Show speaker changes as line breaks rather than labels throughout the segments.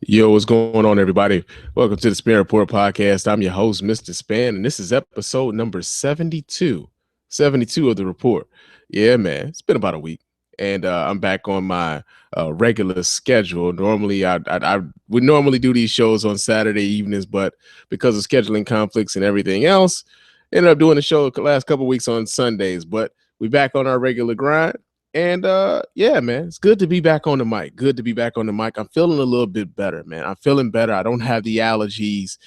Yo, what's going on, everybody? Welcome to the Spann Report podcast. I'm your host, Mr. Spann, and this is episode number 72. 72 of the report. Yeah, man, it's been about a week, and I'm back on my regular schedule. Normally, I would normally do these shows on Saturday evenings, but because of scheduling conflicts and everything else, ended up doing the show the last couple weeks on Sundays. But we back on our regular grind. And yeah, man, it's good to be back on the mic. Good to be back on the mic. I'm feeling a little bit better, man. I'm feeling better. I don't have the allergies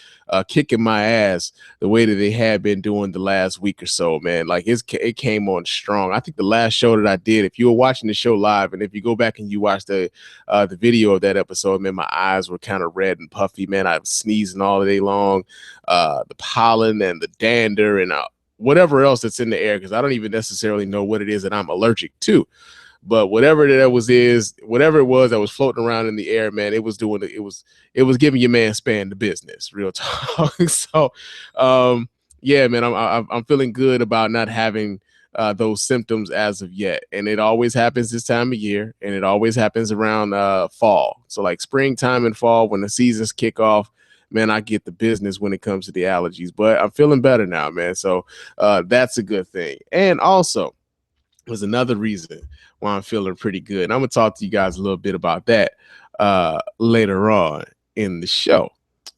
kicking my ass the way that they had been doing the last week or so, man. Like it came on strong. I think the last show that I did, if you were watching the show live, and if you go back and you watch the video of that episode, man, my eyes were kind of red and puffy, man. I was sneezing all day long. The pollen and the dander and whatever else that's in the air, because I don't even necessarily know what it is that I'm allergic to. But whatever whatever it was that was floating around in the air, man, it was giving your man Spann the business, real talk. So, yeah, man, I'm feeling good about not having those symptoms as of yet, and it always happens this time of year, and it always happens around fall. So like springtime and fall when the seasons kick off. Man, I get the business when it comes to the allergies, but I'm feeling better now, man. So that's a good thing. And also, was another reason why I'm feeling pretty good. And I'm gonna talk to you guys a little bit about that later on in the show.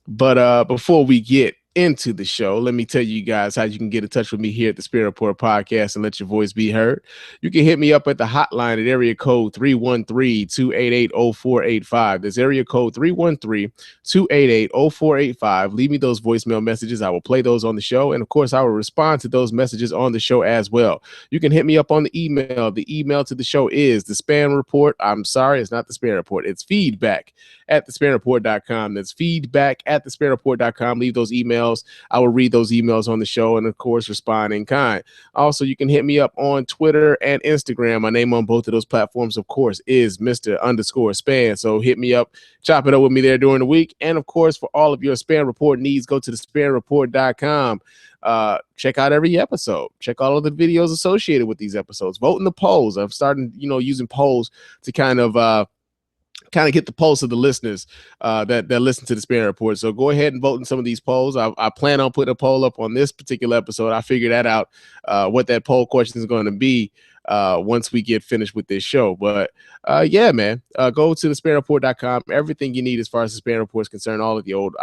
But before we get into the show, let me tell you guys how you can get in touch with me here at the Spann Report podcast and let your voice be heard. You can hit me up at the hotline at area code 313-288-0485. That's area code 313-288-0485. Leave me those voicemail messages. I will play those on the show. And of course, I will respond to those messages on the show as well. You can hit me up on the email. The email to the show is the Spann Report. I'm sorry, it's not the Spann Report. It's feedback@thespannreport.com. That's feedback@thespannreport.com. Leave those emails. I will read those emails on the show and, of course, respond in kind. Also, you can hit me up on Twitter and Instagram. My name on both of those platforms, of course, is Mr._Spann. So hit me up, chop it up with me there during the week. And, of course, for all of your Spann Report needs, go to thespannreport.com. Check out every episode. Check all of the videos associated with these episodes. Vote in the polls. I'm starting, using polls to kind of get the pulse of the listeners that listen to the Spann Report. So go ahead and vote in some of these polls. I plan on putting a poll up on this particular episode. I figured that out, what that poll question is going to be once we get finished with this show. But yeah, man, go to thespannreport.com. Everything you need as far as the Spann Report is concerned, all of the old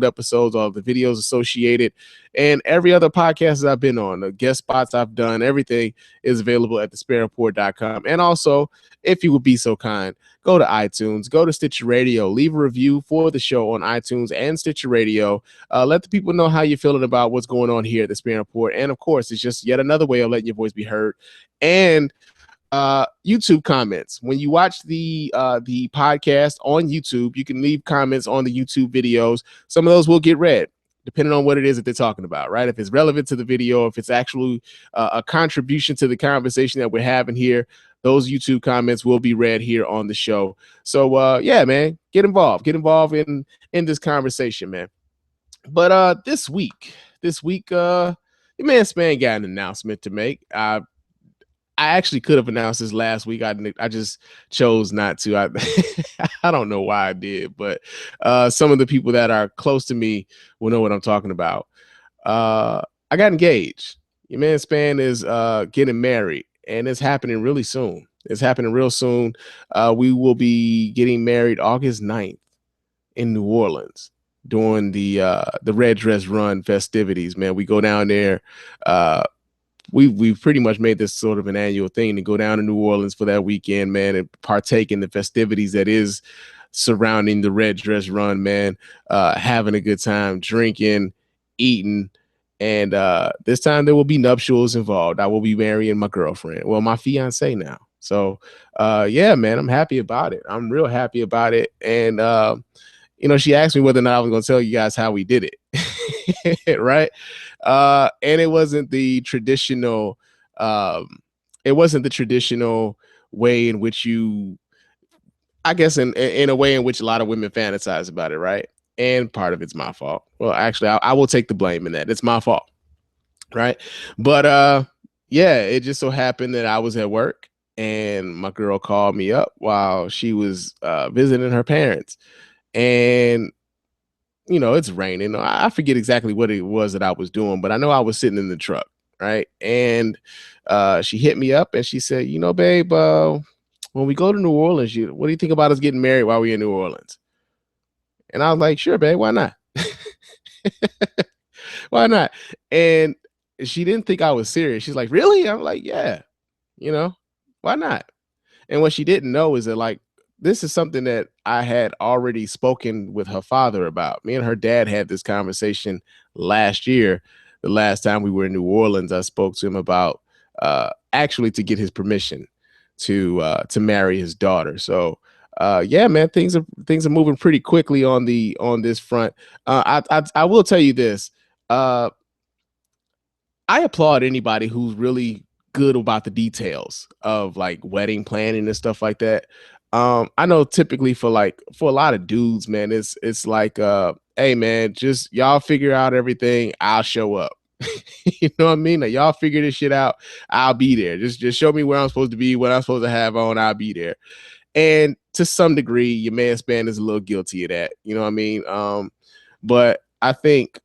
episodes, all of the videos associated, and every other podcast that I've been on, the guest spots I've done, everything is available at thespannreport.com. And also, if you would be so kind, go to iTunes, go to Stitcher Radio, leave a review for the show on iTunes and Stitcher Radio. Let the people know how you're feeling about what's going on here at the Spann Report. And of course, it's just yet another way of letting your voice be heard. And YouTube comments. When you watch the podcast on YouTube, you can leave comments on the YouTube videos. Some of those will get read, depending on what it is that they're talking about, right? If it's relevant to the video, if it's actually a contribution to the conversation that we're having here, those YouTube comments will be read here on the show. So yeah, man, get involved in this conversation, man. But this week, your man Spann got an announcement to make. I actually could have announced this last week. I just chose not to. I don't know why I did, but some of the people that are close to me will know what I'm talking about. I got engaged. Your man Spann is getting married, and it's happening really soon. It's happening real soon. We will be getting married August 9th in New Orleans during the Red Dress Run festivities, man. We go down there. We've pretty much made this sort of an annual thing to go down to New Orleans for that weekend, man, and partake in the festivities that is surrounding the Red Dress Run, man. Having a good time, drinking, eating, and this time there will be nuptials involved. I will be marrying my girlfriend, well, my fiance now. So yeah, man, I'm happy about it. I'm real happy about it. And she asked me whether or not I was going to tell you guys how we did it. Right. And it wasn't the traditional way in which I guess in a way in which a lot of women fantasize about it. Right. And part of it's my fault. Well, actually, I will take the blame in that. It's my fault. Right. But yeah, it just so happened that I was at work and my girl called me up while she was visiting her parents. and it's raining. I forget exactly what it was that I was doing, but I know I was sitting in the truck, right? And she hit me up and she said, babe, when we go to New Orleans, what do you think about us getting married while we're in New Orleans? And I was like, sure, babe, why not? Why not? And she didn't think I was serious. She's like, really? I'm like, yeah, why not? And what she didn't know is that, like, this is something that I had already spoken with her father about. Me and her dad had this conversation last year. The last time we were in New Orleans, I spoke to him about actually to get his permission to marry his daughter. So yeah, man, things are moving pretty quickly on this front. I will tell you this. Uh, I applaud anybody who's really good about the details of like wedding planning and stuff like that. I know typically for a lot of dudes, man, it's like hey man, just y'all figure out everything, I'll show up. You know what I mean? Like, y'all figure this shit out, I'll be there. Just show me where I'm supposed to be, what I'm supposed to have on, I'll be there. And to some degree, your man Spann is a little guilty of that. You know what I mean? But I think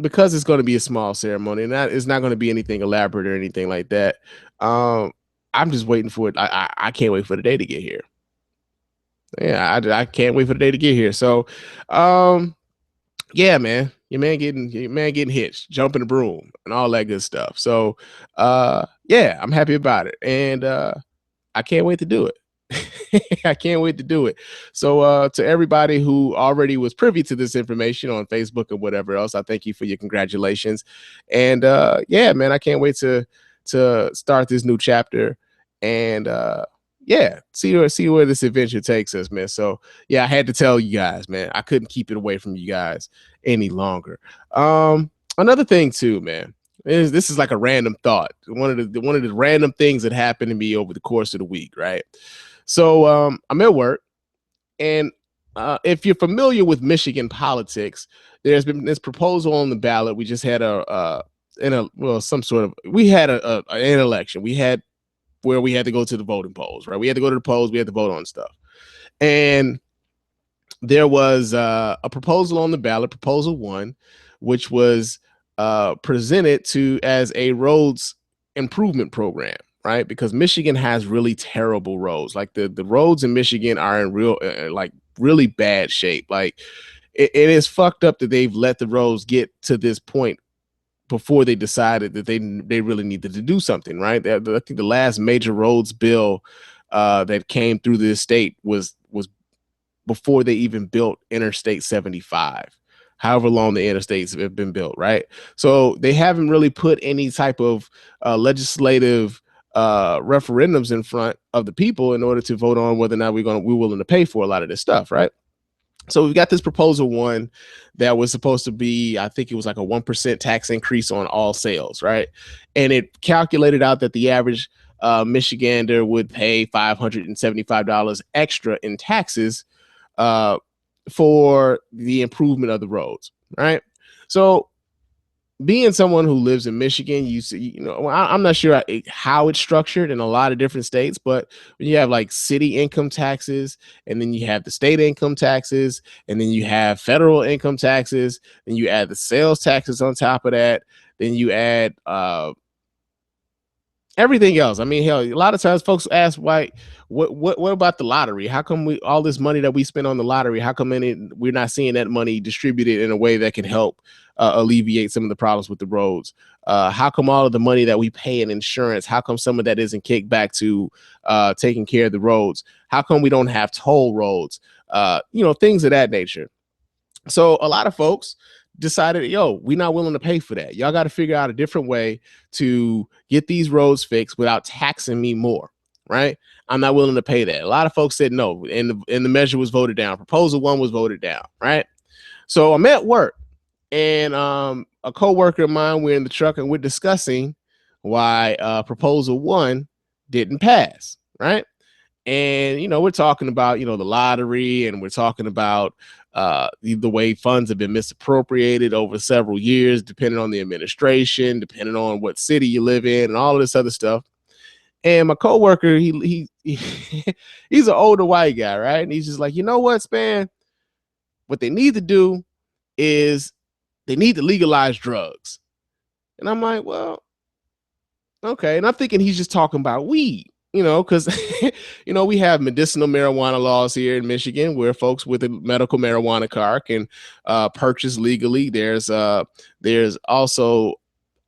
because it's going to be a small ceremony and that it's not going to be anything elaborate or anything like that. I'm just waiting for it. I can't wait for the day to get here. Yeah, I can't wait for the day to get here. So, yeah, man, your man getting hitched, jumping the broom, and all that good stuff. So, yeah, I'm happy about it, and I can't wait to do it. I can't wait to do it. So to everybody who already was privy to this information on Facebook and whatever else, I thank you for your congratulations. And yeah, man, I can't wait to start this new chapter and yeah, see where this adventure takes us, man. So yeah, I had to tell you guys, man. I couldn't keep it away from you guys any longer. Another thing too, man. This is like a random thought. One of the random things that happened to me over the course of the week, right? So I'm at work, and if you're familiar with Michigan politics, there's been this proposal on the ballot. We just had we had an election. We had where we had to go to the voting polls, right? We had to go to the polls. We had to vote on stuff, and there was a proposal on the ballot, Proposal 1, which was presented to as a roads improvement program, right? Because Michigan has really terrible roads. Like the roads in Michigan are in really bad shape. Like it is fucked up that they've let the roads get to this point before they decided that they really needed to do something, right? I think the last major roads bill that came through this state was before they even built Interstate 75, however long the interstates have been built, right? So they haven't really put any type of legislative referendums in front of the people in order to vote on whether or not we're willing to pay for a lot of this stuff, right? So we've got this Proposal 1 that was supposed to be, I think it was like a 1% tax increase on all sales, right? And it calculated out that the average Michigander would pay $575 extra in taxes for the improvement of the roads, right? So being someone who lives in Michigan, I'm not sure how it's structured in a lot of different states, but when you have like city income taxes, and then you have the state income taxes, and then you have federal income taxes, and you add the sales taxes on top of that, then you add everything else. I mean, hell, a lot of times folks ask, why, what about the lottery? How come all this money that we spend on the lottery, how come we're not seeing that money distributed in a way that can help alleviate some of the problems with the roads? How come all of the money that we pay in insurance, how come some of that isn't kicked back to taking care of the roads? How come we don't have toll roads? Things of that nature. So a lot of folks decided, we're not willing to pay for that. Y'all got to figure out a different way to get these roads fixed without taxing me more, right? I'm not willing to pay that. A lot of folks said no, and the measure was voted down. Proposal 1 was voted down, right? So I'm at work, and a coworker of mine, we're in the truck, and we're discussing why Proposal 1 didn't pass, right? And we're talking about the lottery, and we're talking about the way funds have been misappropriated over several years, depending on the administration, depending on what city you live in, and all of this other stuff. And my coworker, he's an older white guy, right? And he's just like, you know what, Spann? What they need to do is they need to legalize drugs. And I'm like, well, okay. And I'm thinking he's just talking about weed, because, we have medicinal marijuana laws here in Michigan where folks with a medical marijuana card can purchase legally. There's also,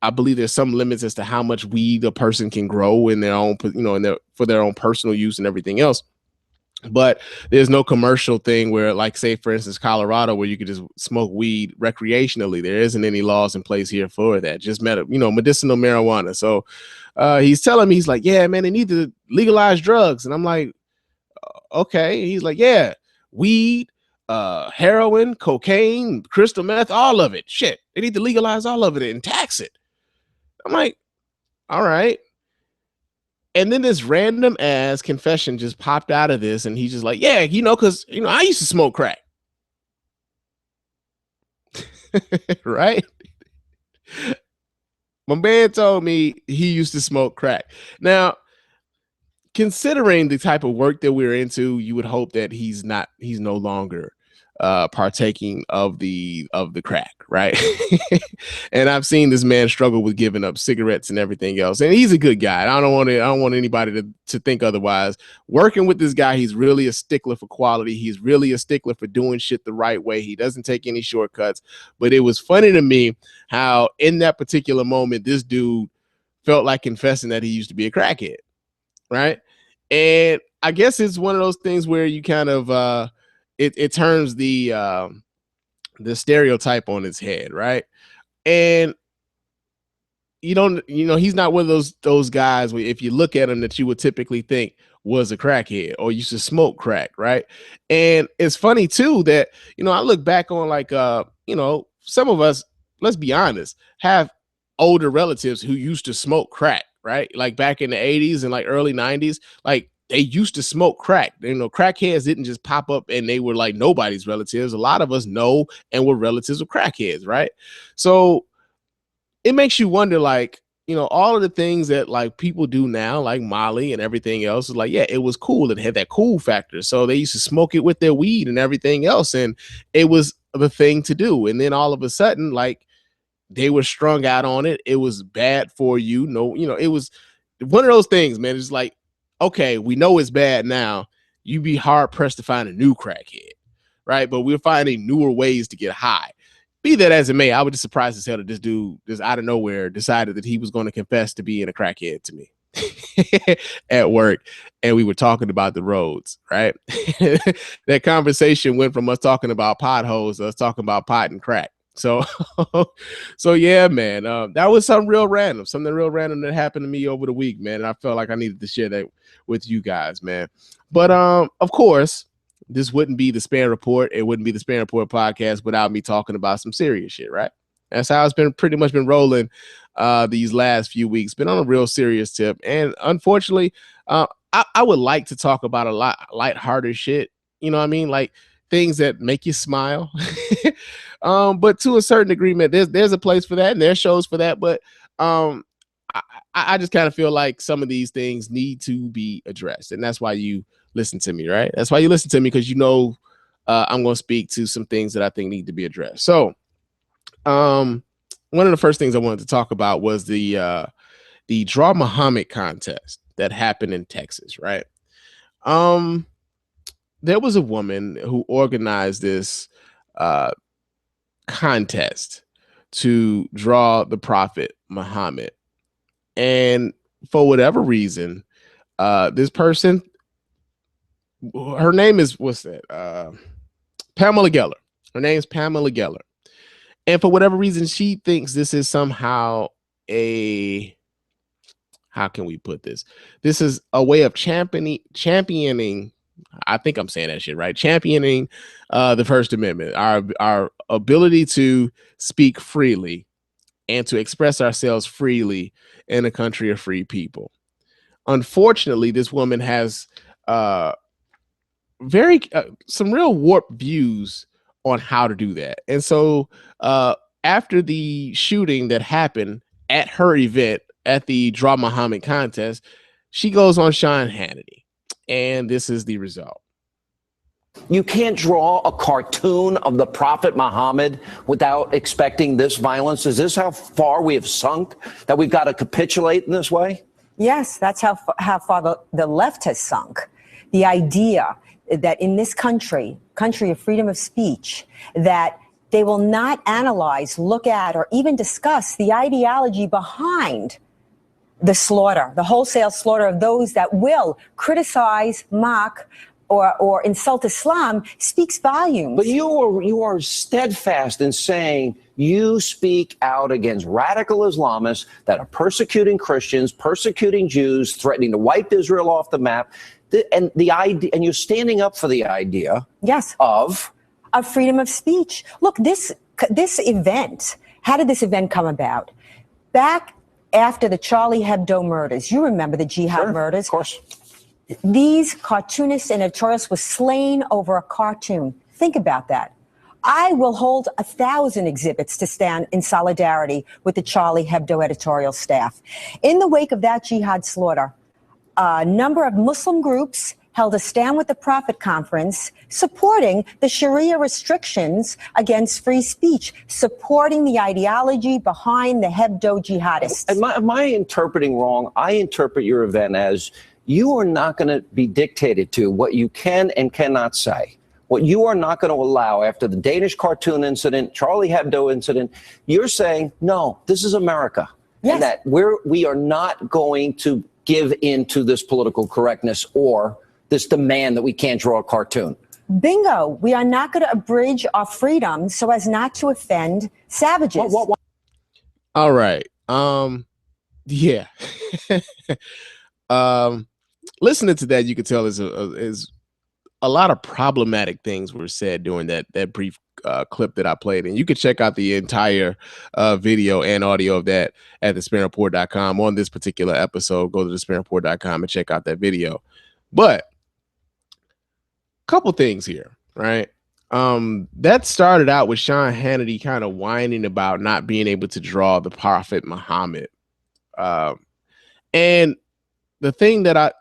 I believe there's some limits as to how much weed a person can grow in their own, for their own personal use and everything else. But there's no commercial thing where, like, say, for instance, Colorado, where you could just smoke weed recreationally. There isn't any laws in place here for that. Just medicinal marijuana. So he's telling me, he's like, yeah, man, they need to legalize drugs. And I'm like, okay. He's like, yeah, weed, heroin, cocaine, crystal meth, all of it. Shit, they need to legalize all of it and tax it. I'm like, all right. And then this random ass confession just popped out of this, and he's just like, yeah, because I used to smoke crack. Right? My man told me he used to smoke crack. Now, considering the type of work that we're into, you would hope that he's no longer partaking of the crack, right? And I've seen this man struggle with giving up cigarettes and everything else, and he's a good guy. I don't want anybody to think otherwise. Working with this guy, he's really a stickler for quality. He's really a stickler for doing shit the right way. He doesn't take any shortcuts. But it was funny to me how in that particular moment, this dude felt like confessing that he used to be a crackhead, right? And I guess it's one of those things where you kind of it turns the stereotype on its head, right? And he's not one of those guys where if you look at him that you would typically think was a crackhead or used to smoke crack, right? And it's funny too that I look back on, like, some of us, let's be honest, have older relatives who used to smoke crack, right? Like back in the 80s and like early 90s, like they used to smoke crack. Crackheads didn't just pop up and they were like nobody's relatives. A lot of us know and were relatives of crackheads, right? So it makes you wonder, like, all of the things that like people do now, like Molly and everything else, is like, yeah, it was cool. It had that cool factor. So they used to smoke it with their weed and everything else. And it was the thing to do. And then all of a sudden, like, they were strung out on it. It was bad for you. No, it was one of those things, man. It's like, okay, we know it's bad now. You'd be hard pressed to find a new crackhead, right? But we're finding newer ways to get high. Be that as it may, I was just surprised as hell that this dude just out of nowhere decided that he was going to confess to being a crackhead to me at work. And we were talking about the roads, right? That conversation went from us talking about potholes to us talking about pot and crack. So, so yeah, man, that was something real random that happened to me over the week, man. And I felt like I needed to share that with you guys, man. But of course, this wouldn't be the Spann Report. It wouldn't be the Spann Report podcast without me talking about some serious shit, right? That's how it's been pretty much been rolling these last few weeks. Been on a real serious tip. And unfortunately, I would like to talk about a lot lighthearted shit. You know what I mean? Like things that make you smile. But to a certain degree, man, there's a place for that and there's shows for that. But I just kind of feel like some of these things need to be addressed. And that's why you listen to me, right? That's why you listen to me, because I'm going to speak to some things that I think need to be addressed. So one of the first things I wanted to talk about was the Draw Muhammad contest that happened in Texas, right? There was a woman who organized this contest to draw the Prophet Muhammad. And for whatever reason, this person, her name is, Pamela Geller. Her name is Pamela Geller. And for whatever reason, she thinks this is somehow how can we put this? This is a way of championing, I think I'm saying that shit right, championing the First Amendment, our ability to speak freely and to express ourselves freely in a country of free people. Unfortunately, this woman has some real warped views on how to do that. And so after the shooting that happened at her event at the Draw Muhammad contest, She goes on Sean Hannity, and this is the result.
You can't draw a cartoon of the Prophet Muhammad without expecting this violence. Is this how far we have sunk, that we've got to capitulate in this way?
Yes, that's how far the left has sunk. The idea that in this country of freedom of speech, that they will not analyze, look at, or even discuss the ideology behind the slaughter, the wholesale slaughter of those that will criticize, mock, or insult Islam, speaks volumes.
But you are steadfast in saying you speak out against radical Islamists that are persecuting Christians, persecuting Jews, threatening to wipe Israel off the map, and you're standing up for the idea,
yes, of freedom of speech. Look, this event. How did this event come about? Back after the Charlie Hebdo murders, you remember the jihad murders?
Of course.
These cartoonists and editorialists were slain over a cartoon. Think about that. I will hold 1,000 exhibits to stand in solidarity with the Charlie Hebdo editorial staff. In the wake of that jihad slaughter, a number of Muslim groups held a Stand with the Prophet conference supporting the Sharia restrictions against free speech, supporting the ideology behind the Hebdo jihadists.
Am I interpreting wrong? I interpret your event as you are not going to be dictated to what you can and cannot say. What you are not going to allow after the Danish cartoon incident, Charlie Hebdo incident, you're saying, no, this is America. Yes. And that we are not going to give in to this political correctness or this demand that we can't draw a cartoon.
Bingo. We are not going to abridge our freedom so as not to offend savages.
All right. Yeah. Listening to that, you could tell is a lot of problematic things were said during that brief clip that I played. And you can check out the entire video and audio of that at thespanreport.com on this particular episode. Go to thespanreport.com and check out that video. But a couple things here, right? That started out with Sean Hannity kind of whining about not being able to draw the Prophet Muhammad. And the thing that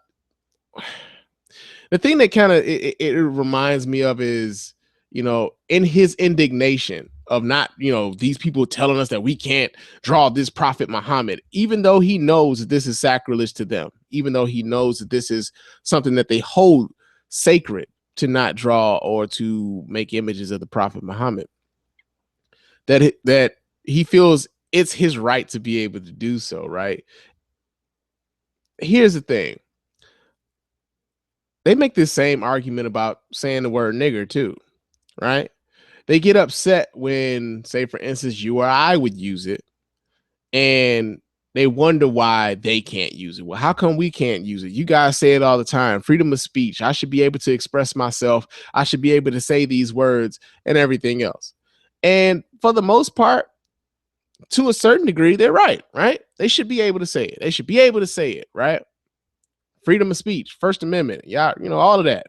kind of it reminds me of is, in his indignation of not, these people telling us that we can't draw this Prophet Muhammad, even though he knows that this is sacrilege to them, even though he knows that this is something that they hold sacred to not draw or to make images of the Prophet Muhammad, that he feels it's his right to be able to do so, right? Here's the thing. They make this same argument about saying the word nigger too, right? They get upset when, say, for instance, you or I would use it, and they wonder why they can't use it. Well, how come we can't use it? You guys say it all the time. Freedom of speech. I should be able to express myself. I should be able to say these words and everything else. And for the most part, to a certain degree, they're right? They should be able to say it. They should be able to say it, right? Freedom of speech, First Amendment, yeah, all of that.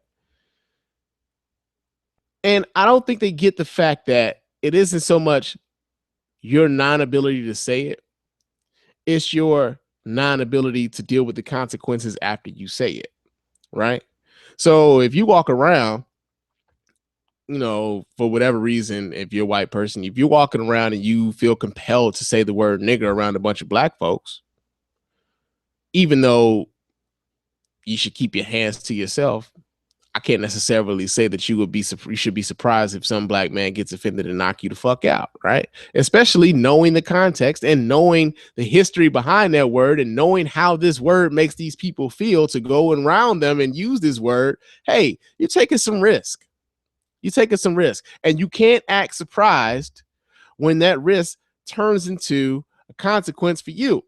And I don't think they get the fact that it isn't so much your non-ability to say it. It's your non-ability to deal with the consequences after you say it, right? So if you walk around, for whatever reason, if you're a white person, if you're walking around and you feel compelled to say the word nigger around a bunch of black folks, even though you should keep your hands to yourself, I can't necessarily say that you should be surprised if some black man gets offended and knock you the fuck out, right? Especially knowing the context and knowing the history behind that word and knowing how this word makes these people feel to go around them and use this word. Hey, you're taking some risk. And you can't act surprised when that risk turns into a consequence for you,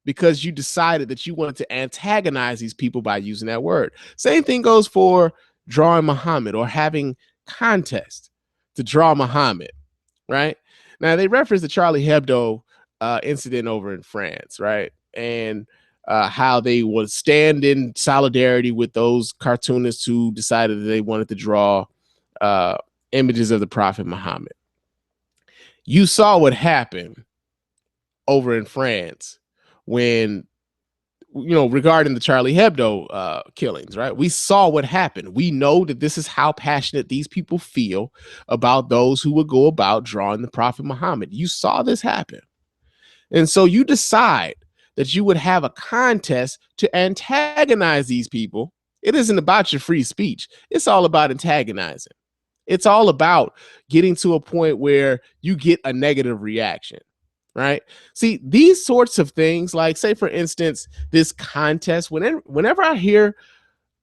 because you decided that you wanted to antagonize these people by using that word. Same thing goes for drawing Muhammad or having contest to draw Muhammad, right? Now, they reference the Charlie Hebdo incident over in France, right? And how they would stand in solidarity with those cartoonists who decided that they wanted to draw images of the Prophet Muhammad. You saw what happened over in France when regarding the Charlie Hebdo killings, right? We saw what happened. We know that this is how passionate these people feel about those who would go about drawing the Prophet Muhammad. You saw this happen. And so you decide that you would have a contest to antagonize these people. It isn't about your free speech. It's all about antagonizing. It's all about getting to a point where you get a negative reaction. Right. See, these sorts of things, like, say, for instance, this contest, whenever I hear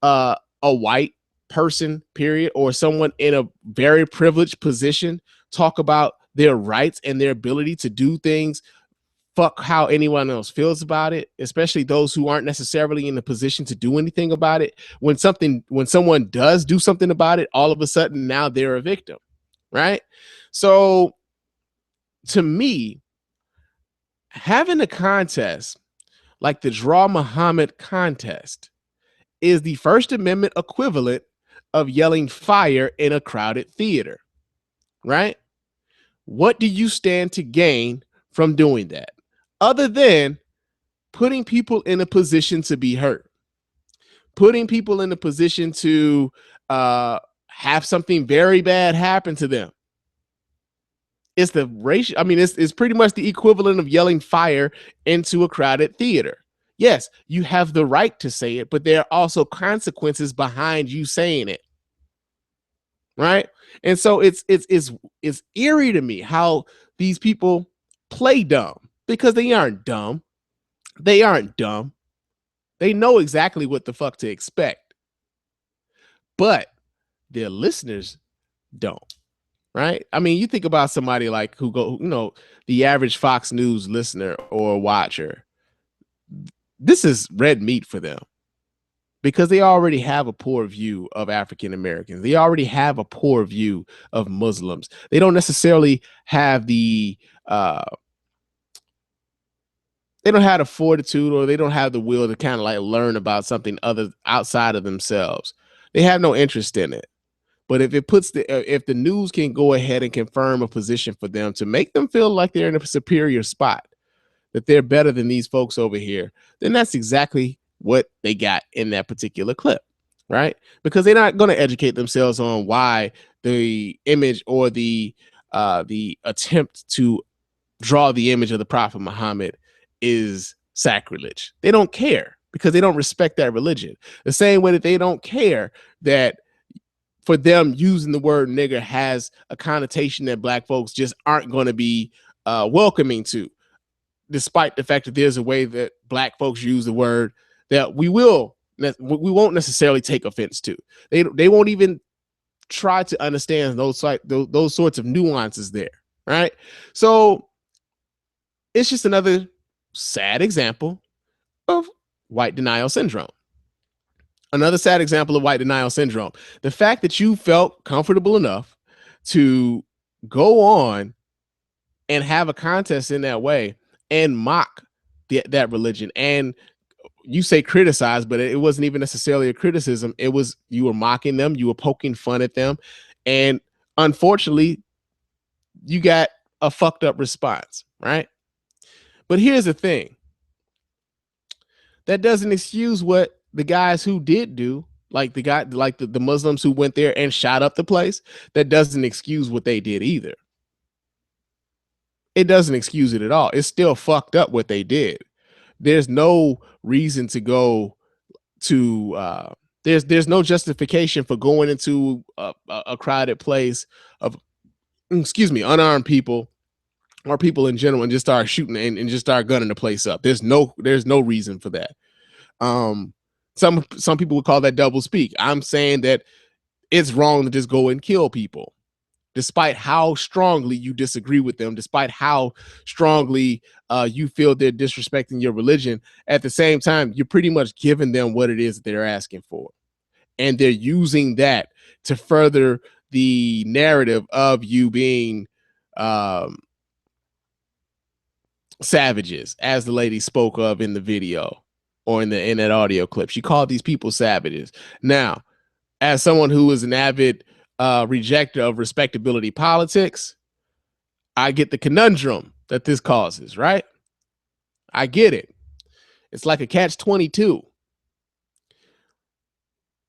a white person, period, or someone in a very privileged position talk about their rights and their ability to do things, fuck how anyone else feels about it, especially those who aren't necessarily in the position to do anything about it. When someone does do something about it, all of a sudden now they're a victim. Right. So to me, having a contest like the Draw Muhammad contest is the First Amendment equivalent of yelling fire in a crowded theater, right? What do you stand to gain from doing that, other than putting people in a position to be hurt, putting people in a position to have something very bad happen to them? It's the ratio. I mean, it's pretty much the equivalent of yelling fire into a crowded theater. Yes, you have the right to say it, but there are also consequences behind you saying it. Right. And so it's eerie to me how these people play dumb, because they aren't dumb. They aren't dumb. They know exactly what the fuck to expect. But their listeners don't. Right. I mean, you think about somebody like the average Fox News listener or watcher. This is red meat for them, because they already have a poor view of African Americans. They already have a poor view of Muslims. They don't necessarily have the they don't have the fortitude, or they don't have the will to kind of like learn about something other outside of themselves. They have no interest in it. But if the news can go ahead and confirm a position for them to make them feel like they're in a superior spot, that they're better than these folks over here, then that's exactly what they got in that particular clip, right? Because they're not going to educate themselves on why the image or the attempt to draw the image of the Prophet Muhammad is sacrilege. They don't care, because they don't respect that religion. The same way that they don't care that for them using the word nigger has a connotation that black folks just aren't going to be welcoming to, despite the fact that there's a way that black folks use the word that we won't necessarily take offense to. They won't even try to understand those sorts of nuances there, right? So it's just another sad example of white denial syndrome. Another sad example of white denial syndrome. The fact that you felt comfortable enough to go on and have a contest in that way and mock that religion, and you say criticize, but it wasn't even necessarily a criticism. It was, you were mocking them, you were poking fun at them, and unfortunately you got a fucked up response, right? But here's the thing. That doesn't excuse what the guys who did do, like the Muslims who went there and shot up the place. That doesn't excuse what they did either. It doesn't excuse it at all. It's still fucked up what they did. There's no reason to go to there's no justification for going into a crowded place of unarmed people or people in general and just start shooting and just start gunning the place up. There's no reason for that. Some people would call that double speak. I'm saying that it's wrong to just go and kill people, despite how strongly you disagree with them, despite how strongly you feel they're disrespecting your religion. At the same time, you're pretty much giving them what it is that they're asking for. And they're using that to further the narrative of you being savages, as the lady spoke of in the video or in that audio clip. She called these people savages. Now, as someone who is an avid rejecter of respectability politics, I get the conundrum that this causes, right? I get it. It's like a catch-22.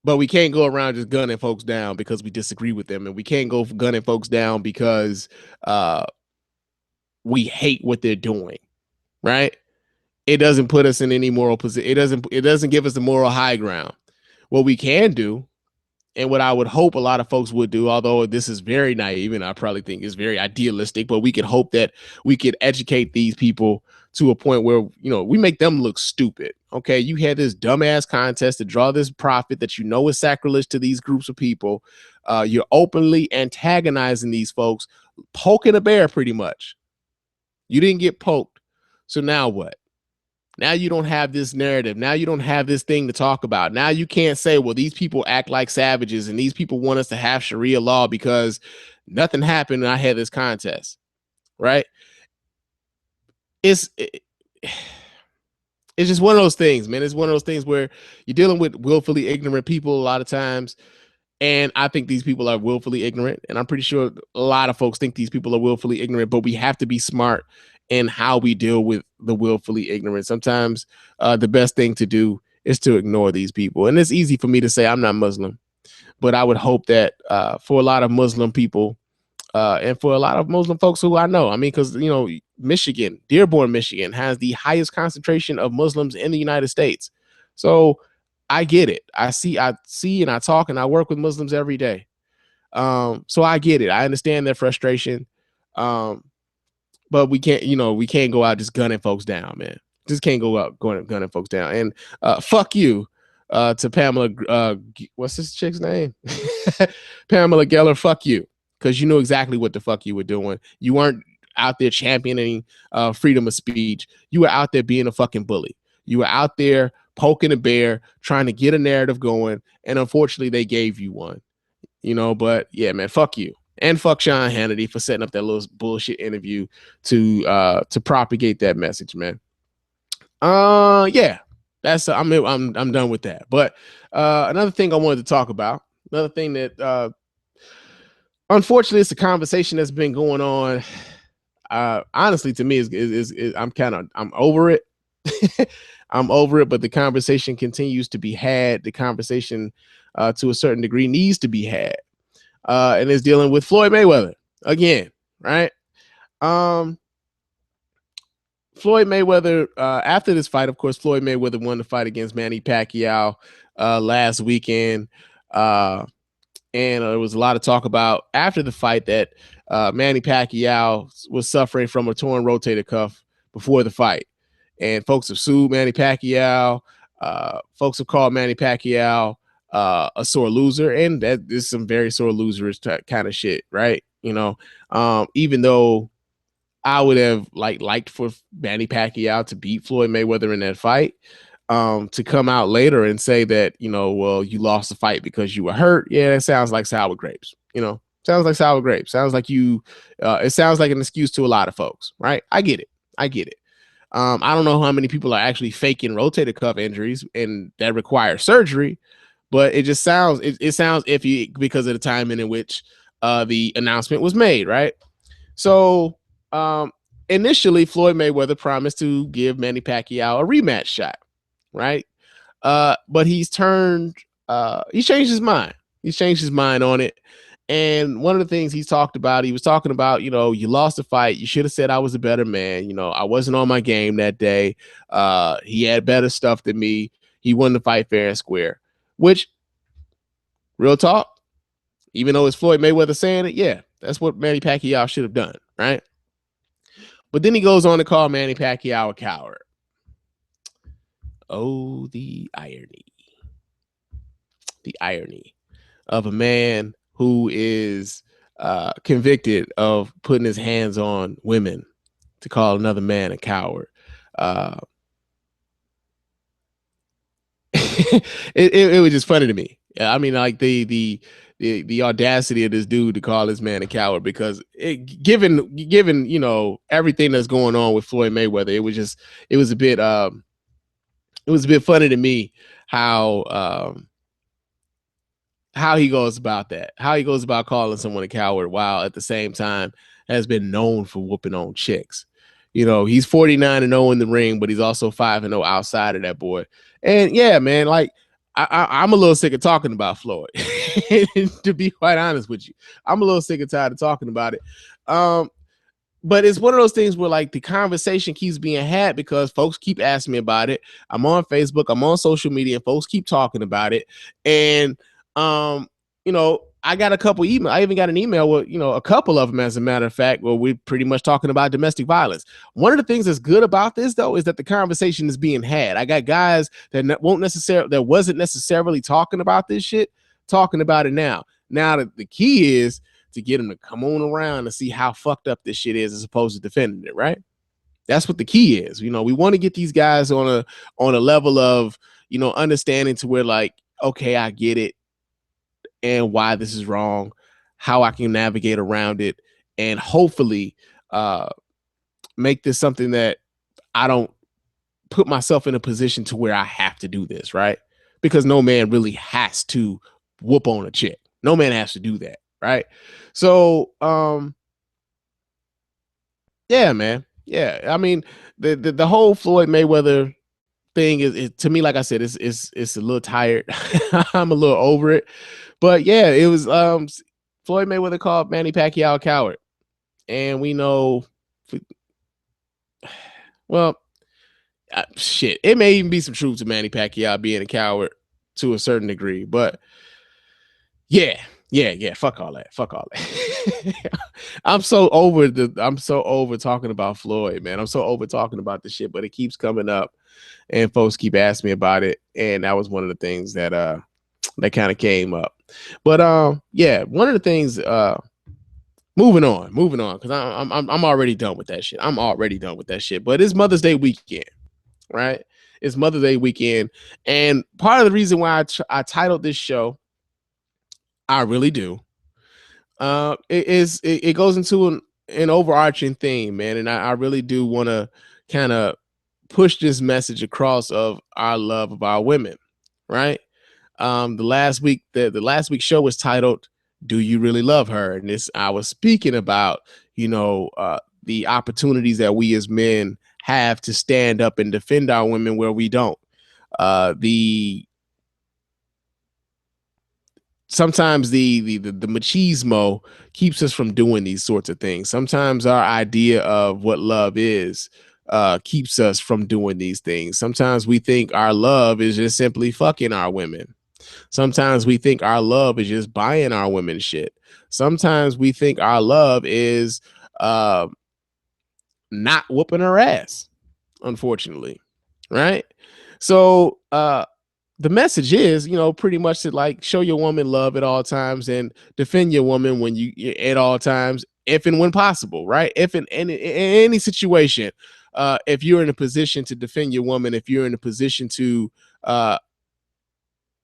But we can't go around just gunning folks down because we disagree with them, and we can't go gunning folks down because we hate what they're doing, right? It doesn't put us in any moral position. It doesn't give us the moral high ground. What we can do, and what I would hope a lot of folks would do, although this is very naive and I probably think is very idealistic, but we could hope that we could educate these people to a point where, we make them look stupid. Okay, you had this dumbass contest to draw this profit that is sacrilege to these groups of people. You're openly antagonizing these folks, poking a bear pretty much. You didn't get poked. So now what? Now you don't have this narrative. Now you don't have this thing to talk about. Now you can't say, well, these people act like savages and these people want us to have Sharia law because nothing happened and I had this contest, right? It's just one of those things, man. It's one of those things where you're dealing with willfully ignorant people a lot of times. And I think these people are willfully ignorant. And I'm pretty sure a lot of folks think these people are willfully ignorant, but we have to be smart in how we deal with the willfully ignorant. Sometimes the best thing to do is to ignore these people. And it's easy for me to say I'm not Muslim, but I would hope that for a lot of Muslim people and for a lot of Muslim folks who I know, because, Michigan, Dearborn, Michigan has the highest concentration of Muslims in the United States. So I get it. I see and I talk and I work with Muslims every day. So I get it. I understand their frustration. But we can't go out just gunning folks down, man. Just can't go out gunning folks down. And fuck you to Pamela. What's this chick's name? Pamela Geller. Fuck you, because you know exactly what the fuck you were doing. You weren't out there championing freedom of speech. You were out there being a fucking bully. You were out there poking a bear, trying to get a narrative going, and unfortunately, they gave you one. But yeah, man, fuck you. And fuck Sean Hannity for setting up that little bullshit interview to propagate that message, man. Yeah, that's I'm done with that. But another thing I wanted to talk about, another thing that unfortunately it's a conversation that's been going on. Honestly, to me, is I'm over it. I'm over it, but the conversation continues to be had. The conversation to a certain degree needs to be had. And is dealing with Floyd Mayweather again, right? Floyd Mayweather, after this fight, of course, Floyd Mayweather won the fight against Manny Pacquiao last weekend. And there was a lot of talk about after the fight that Manny Pacquiao was suffering from a torn rotator cuff before the fight. And folks have sued Manny Pacquiao. Folks have called Manny Pacquiao a sore loser, and that is some very sore loserish kind of shit, right? Even though I would have liked for Manny Pacquiao to beat Floyd Mayweather in that fight, to come out later and say that, well, you lost the fight because you were hurt. Yeah, that sounds like sour grapes, sounds like sour grapes. Sounds like it sounds like an excuse to a lot of folks, right? I get it. I don't know how many people are actually faking rotator cuff injuries and that require surgery, but it just sounds it sounds iffy because of the timing in which the announcement was made, right? So initially, Floyd Mayweather promised to give Manny Pacquiao a rematch shot, right? But he's changed his mind. He's changed his mind on it. And one of the things he was talking about, you lost the fight. You should have said I was a better man. I wasn't on my game that day. He had better stuff than me. He won the fight fair and square, which, real talk, even though it's Floyd Mayweather saying it, yeah, that's what Manny Pacquiao should have done, right? But then he goes on to call Manny Pacquiao a coward. Oh, the irony. The irony of a man who is convicted of putting his hands on women to call another man a coward. It was just funny to me. I mean, like the audacity of this dude to call this man a coward, because given everything that's going on with Floyd Mayweather, it was a bit funny to me how he goes about that, how he goes about calling someone a coward while at the same time has been known for whooping on chicks. You know, he's 49-0 in the ring, but he's also 5-0 outside of that, boy. And yeah, man, like I'm a little sick of talking about Floyd. To be quite honest with you, I'm a little sick and tired of talking about it. But it's one of those things where like the conversation keeps being had because folks keep asking me about it. I'm on Facebook, I'm on social media, and folks keep talking about it. And you know, I got a couple emails. I even got an email with, you know, a couple of them, as a matter of fact, where we're pretty much talking about domestic violence. One of the things that's good about this, though, is that the conversation is being had. I got guys that wasn't necessarily talking about this shit, talking about it now. Now the key is to get them to come on around and see how fucked up this shit is, as opposed to defending it, right? That's what the key is. You know, we want to get these guys on a level of, you know, understanding to where like, okay, I get it, and why this is wrong, how I can navigate around it, and hopefully make this something that I don't put myself in a position to where I have to do this, right? Because no man really has to whoop on a chick. No man has to do that, right? So yeah, man. Yeah. I mean, the whole Floyd Mayweather thing is to me, like I said, it's a little tired. I'm a little over it. But yeah, it was Floyd Mayweather called Manny Pacquiao a coward. And we know, well, shit, it may even be some truth to Manny Pacquiao being a coward to a certain degree, but yeah, fuck all that. I'm so over talking about Floyd, man. I'm so over talking about the shit, but it keeps coming up and folks keep asking me about it. And that was one of the things that that kind of came up. But yeah, one of the things moving on, because I'm already done with that shit. I'm already done with that shit. But it's Mother's Day weekend, right? It's Mother's Day weekend, and part of the reason why I titled this show, I really do, it goes into an overarching theme, man, and I really do want to kind of push this message across of our love of our women, right? The last week's show was titled "Do You Really Love Her?" And this, I was speaking about, you know, the opportunities that we as men have to stand up and defend our women where we don't. Sometimes the machismo keeps us from doing these sorts of things. Sometimes our idea of what love is keeps us from doing these things. Sometimes we think our love is just simply fucking our women. Sometimes we think our love is just buying our women shit. Sometimes we think our love is not whooping her ass, unfortunately, right? So the message is, you know, pretty much to like show your woman love at all times and defend your woman when you at all times, if and when possible, right? If in any situation, if you're in a position to defend your woman, if you're in a position to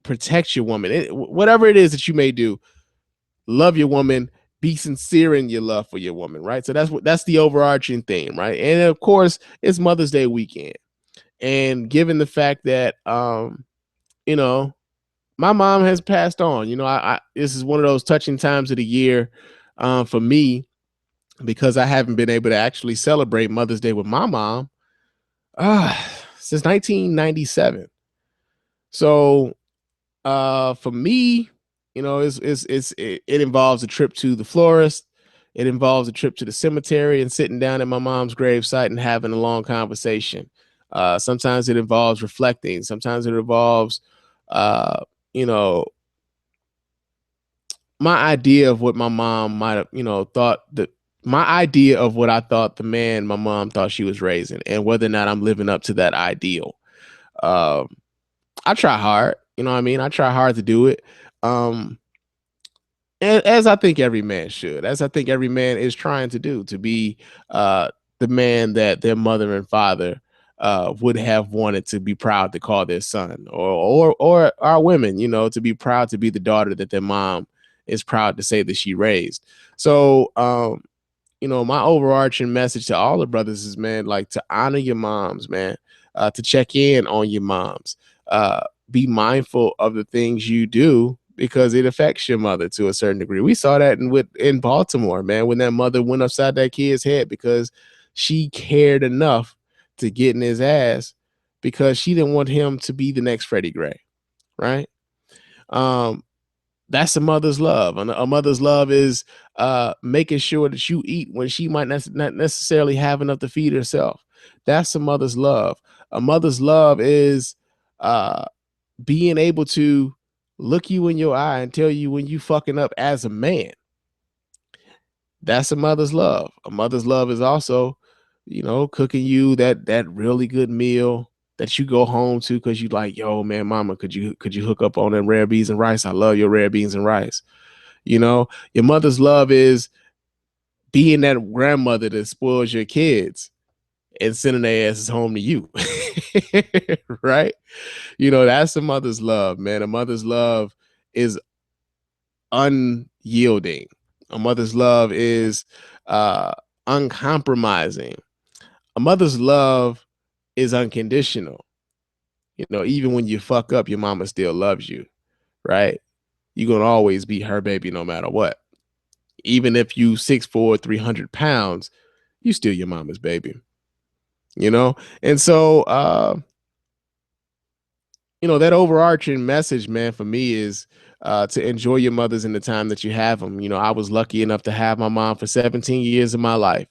protect your woman, whatever it is that you may do, love your woman, be sincere in your love for your woman, right? So that's the overarching theme, right? And of course, it's Mother's Day weekend, and given the fact that you know, my mom has passed on, you know, I this is one of those touching times of the year for me, because I haven't been able to actually celebrate Mother's Day with my mom since 1997. So for me, you know, it involves a trip to the florist. It involves a trip to the cemetery and sitting down at my mom's gravesite and having a long conversation. Sometimes it involves reflecting. Sometimes it involves, you know, my idea of what my mom might have, you know, thought that my idea of what I thought the man my mom thought she was raising, and whether or not I'm living up to that ideal. I try hard, you know what I mean? I try hard to do it. As I think every man should, as I think every man is trying to do, to be the man that their mother and father would have wanted to be proud to call their son, or our women, you know, to be proud to be the daughter that their mom is proud to say that she raised. So, you know, my overarching message to all the brothers is, man, like, to honor your moms, man, to check in on your moms, be mindful of the things you do, because it affects your mother to a certain degree. We saw that in Baltimore, man, when that mother went upside that kid's head because she cared enough to get in his ass because she didn't want him to be the next Freddie Gray, right? That's a mother's love. And a mother's love is making sure that you eat when she might not necessarily have enough to feed herself. That's a mother's love. A mother's love is being able to look you in your eye and tell you when you fucking up as a man. That's a mother's love. A mother's love is also, cooking you that really good meal that you go home to because you like, yo, man, mama, could you hook up on them rare beans and rice? I love your rare beans and rice. Your mother's love is being that grandmother that spoils your kids and sending their asses home to you. Right? That's a mother's love, man. A mother's love is unyielding. A mother's love is uncompromising. A mother's love is unconditional. Even when you fuck up, your mama still loves you, right? You're going to always be her baby no matter what. Even if you 6'4", 300 pounds, you still your mama's baby, And so, that overarching message, man, for me is to enjoy your mothers in the time that you have them. I was lucky enough to have my mom for 17 years of my life.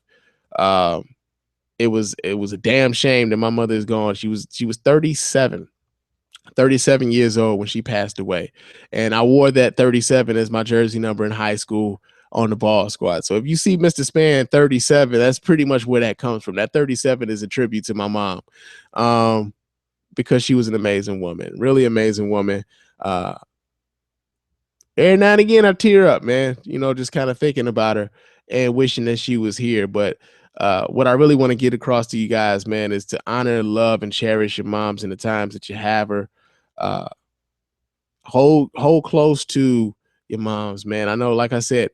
It was a damn shame that my mother is gone. She was 37 years old when she passed away. And I wore that 37 as my jersey number in high school on the ball squad. So if you see Mr. Spann 37, that's pretty much where that comes from. That 37 is a tribute to my mom. Because she was an amazing woman, really amazing woman. Every now and again, I tear up, man, just kind of thinking about her and wishing that she was here. But what I really want to get across to you guys, man, is to honor, love, and cherish your moms in the times that you have her. Hold close to your moms, man. I know, like I said,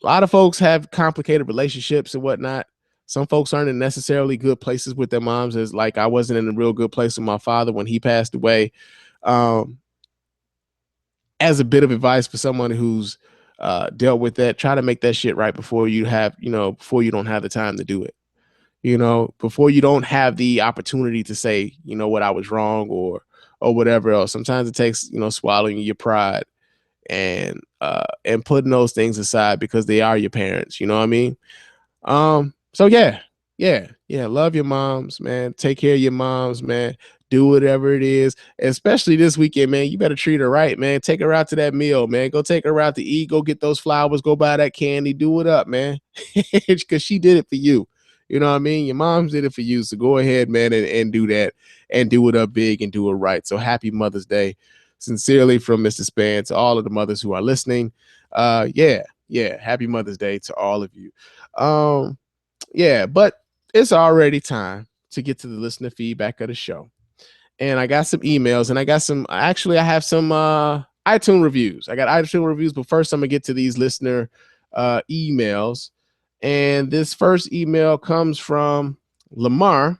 a lot of folks have complicated relationships and whatnot. Some folks aren't in necessarily good places with their moms, as like I wasn't in a real good place with my father when he passed away. As a bit of advice for someone who's dealt with that, try to make that shit right before you before you don't have the time to do it. Before you don't have the opportunity to say, what, I was wrong or whatever else. Sometimes it takes, swallowing your pride and putting those things aside because they are your parents. You know what I mean? So yeah. Love your moms, man. Take care of your moms, man. Do whatever it is, especially this weekend, man. You better treat her right, man. Take her out to that meal, man. Go take her out to eat. Go get those flowers. Go buy that candy. Do it up, man. Because she did it for you. You know what I mean? Your moms did it for you. So go ahead, man, and do that and do it up big and do it right. So happy Mother's Day. Sincerely from Mr. Spann to all of the mothers who are listening. Happy Mother's Day to all of you. But it's already time to get to the listener feedback of the show. And I got some emails and I have some iTunes reviews. I got iTunes reviews, but first I'm gonna get to these listener emails. And this first email comes from Lamar.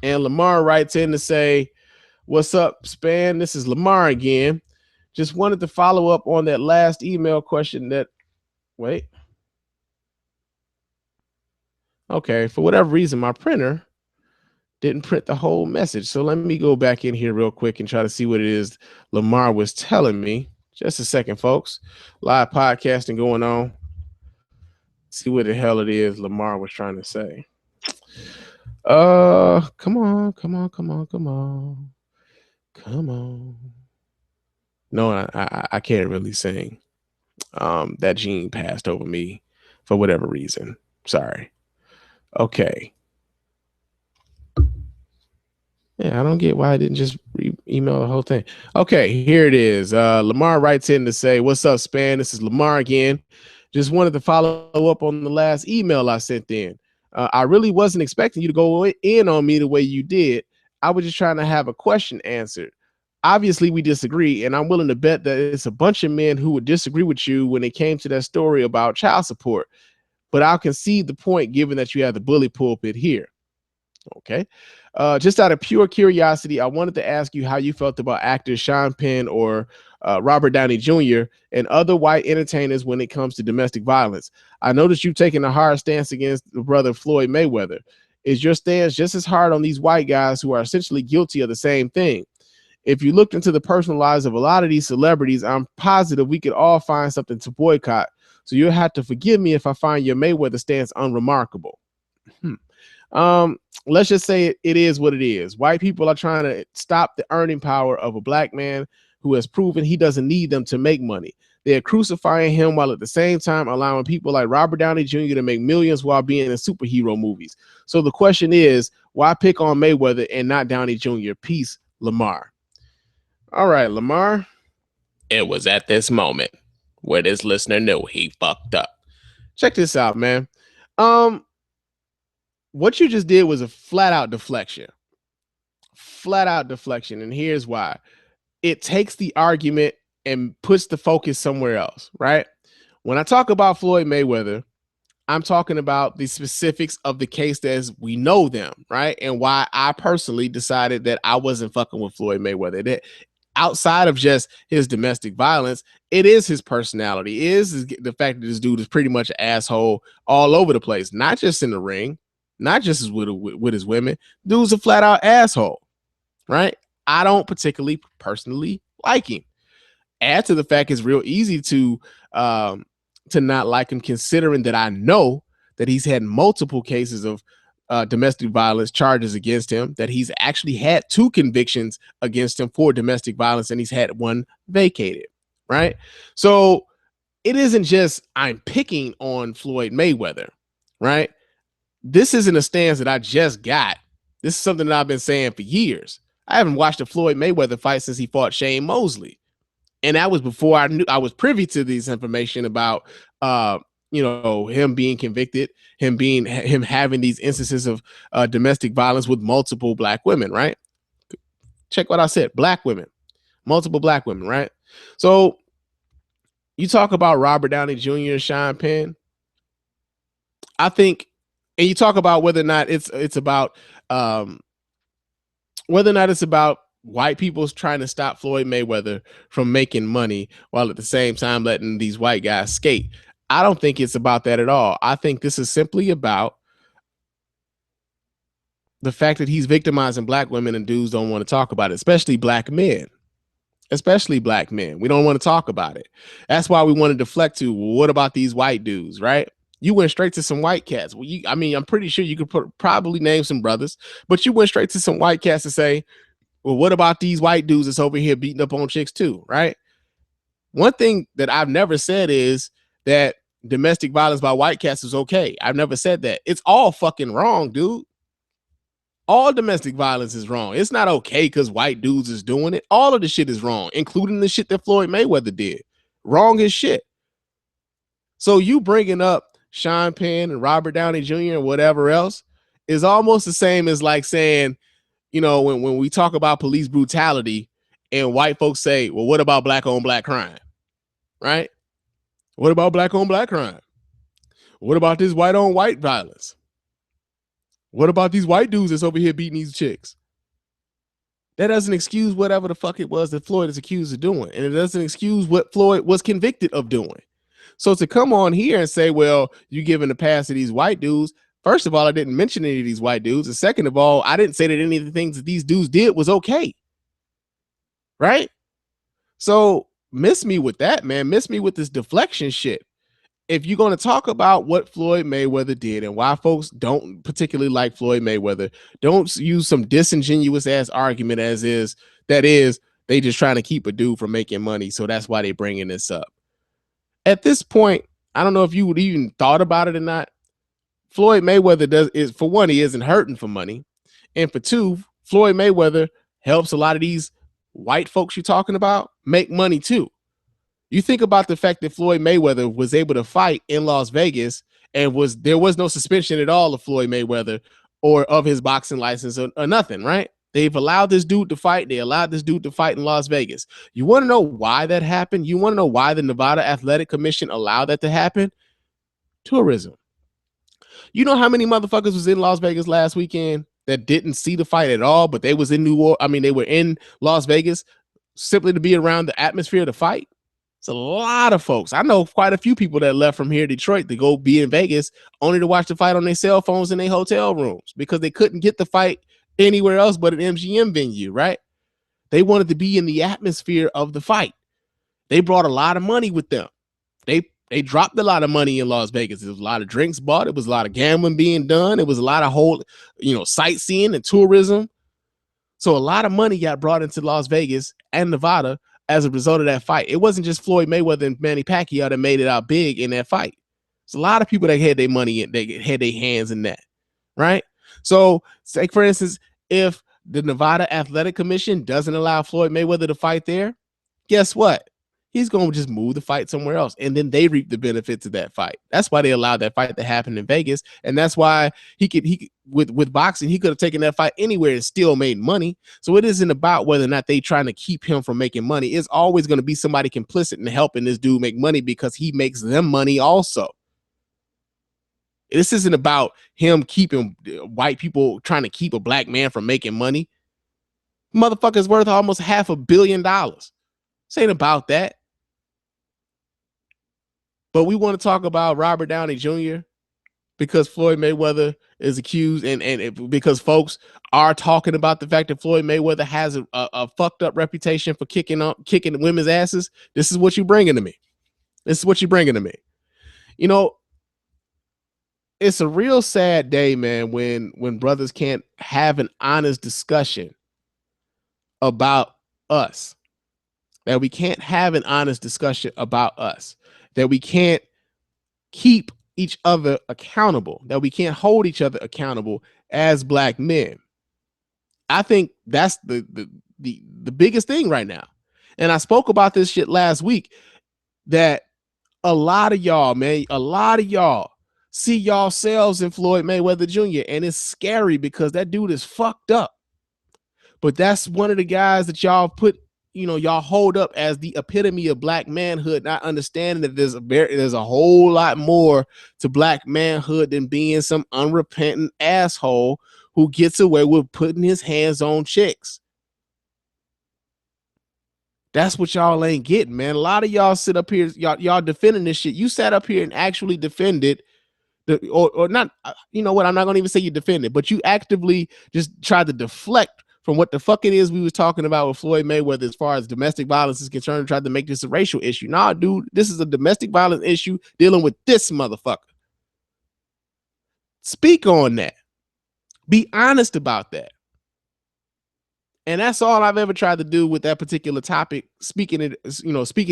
And Lamar writes in to say, "What's up, Spann? This is Lamar again. Just wanted to follow up on that last email question Okay, for whatever reason, my printer didn't print the whole message. So let me go back in here real quick and try to see what it is Lamar was telling me. Just a second, folks. Live podcasting going on. See what the hell it is Lamar was trying to say. Come on. No, I can't really sing. That gene passed over me for whatever reason. Sorry. Okay. Yeah, I don't get why I didn't just email the whole thing. Okay, here it is. Lamar writes in to say, "What's up, Spann? This is Lamar again. Just wanted to follow up on the last email I sent in. I really wasn't expecting you to go in on me the way you did. I was just trying to have a question answered. Obviously, we disagree, and I'm willing to bet that it's a bunch of men who would disagree with you when it came to that story about child support. But I'll concede the point given that you have the bully pulpit here. Okay. Just out of pure curiosity, I wanted to ask you how you felt about actors Sean Penn or Robert Downey Jr. and other white entertainers when it comes to domestic violence. I noticed you taking a hard stance against the brother Floyd Mayweather. Is your stance just as hard on these white guys who are essentially guilty of the same thing? If you looked into the personal lives of a lot of these celebrities, I'm positive we could all find something to boycott. So you'll have to forgive me if I find your Mayweather stance unremarkable. Let's just say it is what it is. White people are trying to stop the earning power of a black man who has proven he doesn't need them to make money. They're crucifying him while at the same time allowing people like Robert Downey Jr. to make millions while being in superhero movies. So the question is, why pick on Mayweather and not Downey Jr.? Peace, Lamar. All right, Lamar. It was at this moment where this listener knew he fucked up. Check this out, man. What you just did was a flat out deflection. Flat out deflection. And here's why. It takes the argument and puts the focus somewhere else, right? When I talk about Floyd Mayweather, I'm talking about the specifics of the case as we know them, right? And why I personally decided that I wasn't fucking with Floyd Mayweather. That outside of just his domestic violence, it is his personality, it is the fact that this dude is pretty much an asshole all over the place, not just in the ring, not just with his women. Dude's a flat out asshole, right? I don't particularly personally like him. Add to the fact it's real easy to not like him, considering that I know that he's had multiple cases of domestic violence charges against him, that he's actually had 2 convictions against him for domestic violence, and he's had 1 vacated, right? So it isn't just I'm picking on Floyd Mayweather, right? This isn't a stance that I just got. This is something that I've been saying for years. I haven't watched a Floyd Mayweather fight since he fought Shane Mosley. And that was before I knew I was privy to this information about him being convicted, him having these instances of domestic violence with multiple black women, right? Check what I said, black women, multiple black women, right? So you talk about Robert Downey Jr. and Sean Penn. I think, and you talk about whether or not it's about white people trying to stop Floyd Mayweather from making money while at the same time letting these white guys skate. I don't think it's about that at all. I think this is simply about the fact that he's victimizing black women, and dudes don't want to talk about it, especially black men. Especially black men. We don't want to talk about it. That's why we want to deflect to, well, what about these white dudes, right? You went straight to some white cats. Well, I'm pretty sure you could probably name some brothers, but you went straight to some white cats to say, well, what about these white dudes that's over here beating up on chicks too, right? One thing that I've never said is that domestic violence by white cats is okay. I've never said that. It's all fucking wrong, dude. All domestic violence is wrong. It's not okay because white dudes is doing it. All of the shit is wrong, including the shit that Floyd Mayweather did. Wrong as shit. So you bringing up Sean Penn and Robert Downey Jr. and whatever else is almost the same as like saying, when we talk about police brutality and white folks say, well, what about black on black crime? Right? What about black on black crime? What about this white on white violence? What about these white dudes that's over here beating these chicks? That doesn't excuse whatever the fuck it was that Floyd is accused of doing. And it doesn't excuse what Floyd was convicted of doing. So to come on here and say, well, you giving the pass to these white dudes. First of all, I didn't mention any of these white dudes. And second of all, I didn't say that any of the things that these dudes did was okay. Right? So miss me with that, man. Miss me with this deflection shit. If you're going to talk about what Floyd Mayweather did and why folks don't particularly like Floyd Mayweather, don't use some disingenuous ass argument that is they just trying to keep a dude from making money. So that's why they bringing this up. At this point, I don't know if you would even thought about it or not. Floyd Mayweather for one, he isn't hurting for money. And for two, Floyd Mayweather helps a lot of these white folks you're talking about make money too. You think about the fact that Floyd Mayweather was able to fight in Las Vegas and there was no suspension at all of Floyd Mayweather or of his boxing license or nothing, right? They've allowed this dude to fight. They allowed this dude to fight in Las Vegas. You want to know why that happened? You want to know why the Nevada Athletic Commission allowed that to happen? Tourism. You know how many motherfuckers was in Las Vegas last weekend that didn't see the fight at all, but they was in they were in Las Vegas simply to be around the atmosphere of the fight. It's a lot of folks. I know quite a few people that left from here, Detroit, to go be in Vegas only to watch the fight on their cell phones in their hotel rooms because they couldn't get the fight anywhere else but an MGM venue, right? They wanted to be in the atmosphere of the fight. They brought a lot of money with them. They dropped a lot of money in Las Vegas. There was a lot of drinks bought. It was a lot of gambling being done. It was a lot of sightseeing and tourism. So a lot of money got brought into Las Vegas and Nevada as a result of that fight. It wasn't just Floyd Mayweather and Manny Pacquiao that made it out big in that fight. There's a lot of people that had their money in, they had their hands in that, right? So, say for instance, if the Nevada Athletic Commission doesn't allow Floyd Mayweather to fight there, guess what? He's going to just move the fight somewhere else, and then they reap the benefits of that fight. That's why they allowed that fight to happen in Vegas, and that's why he could with boxing, he could have taken that fight anywhere and still made money. So it isn't about whether or not they trying to keep him from making money. It's always going to be somebody complicit in helping this dude make money because he makes them money also. This isn't about him keeping white people trying to keep a black man from making money. Motherfucker's worth almost $500 million. This ain't about that. But we want to talk about Robert Downey Jr. because Floyd Mayweather is accused, and because folks are talking about the fact that Floyd Mayweather has a fucked up reputation for kicking women's asses. This is what you're bringing to me. This is what you're bringing to me. You know, it's a real sad day, man, when brothers can't have an honest discussion about us. That we can't have an honest discussion about us. That we can't keep each other accountable. That we can't hold each other accountable as black men. I think that's the biggest thing right now. And I spoke about this shit last week, that a lot of y'all, man, see yourselves in Floyd Mayweather Jr. And it's scary because that dude is fucked up. But that's one of the guys that y'all put, y'all hold up as the epitome of black manhood, not understanding that there's a whole lot more to black manhood than being some unrepentant asshole who gets away with putting his hands on chicks. That's what y'all ain't getting, man. A lot of y'all sit up here, y'all defending this shit. You sat up here and actually defended or not, you know what? I'm not going to even say you defended, but you actively just tried to deflect from what the fuck it is we was talking about with Floyd Mayweather as far as domestic violence is concerned, tried to make this a racial issue. Nah, dude, this is a domestic violence issue dealing with this motherfucker. Speak on that. Be honest about that. And that's all I've ever tried to do with that particular topic, speaking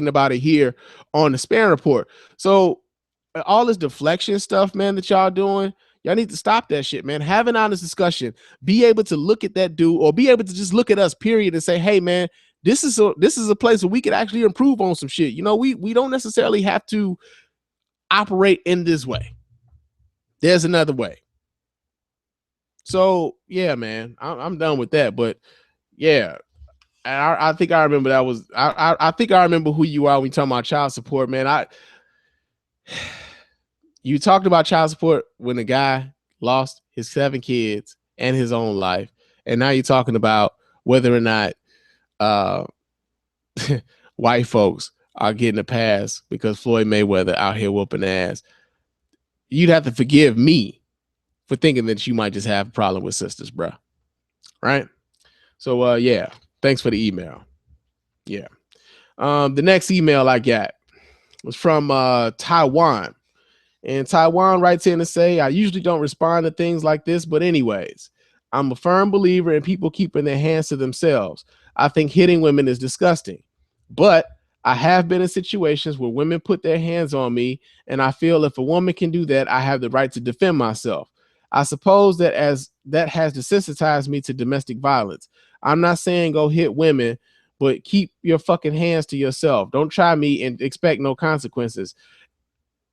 about it here on the Spann Report. So all this deflection stuff, man, that y'all doing, y'all need to stop that shit, man. Have an honest discussion. Be able to look at that dude, or be able to just look at us, period, and say, hey, man, this is a place where we could actually improve on some shit. We don't necessarily have to operate in this way. There's another way. So yeah, man, I'm done with that. But yeah, I think I remember that was I think I remember who you are when you talking about child support, man. You talked about child support when the guy lost his 7 kids and his own life, and now you're talking about whether or not white folks are getting a pass because Floyd Mayweather out here whooping ass. You'd have to forgive me for thinking that you might just have a problem with sisters, bro. Right? So yeah, thanks for the email. Yeah. The next email I got was from Taiwan. And Taiwan writes in to say, I usually don't respond to things like this, but anyways, I'm a firm believer in people keeping their hands to themselves. I think hitting women is disgusting, but I have been in situations where women put their hands on me, and I feel if a woman can do that, I have the right to defend myself. I suppose that has desensitized me to domestic violence. I'm not saying go hit women, but keep your fucking hands to yourself. Don't try me and expect no consequences.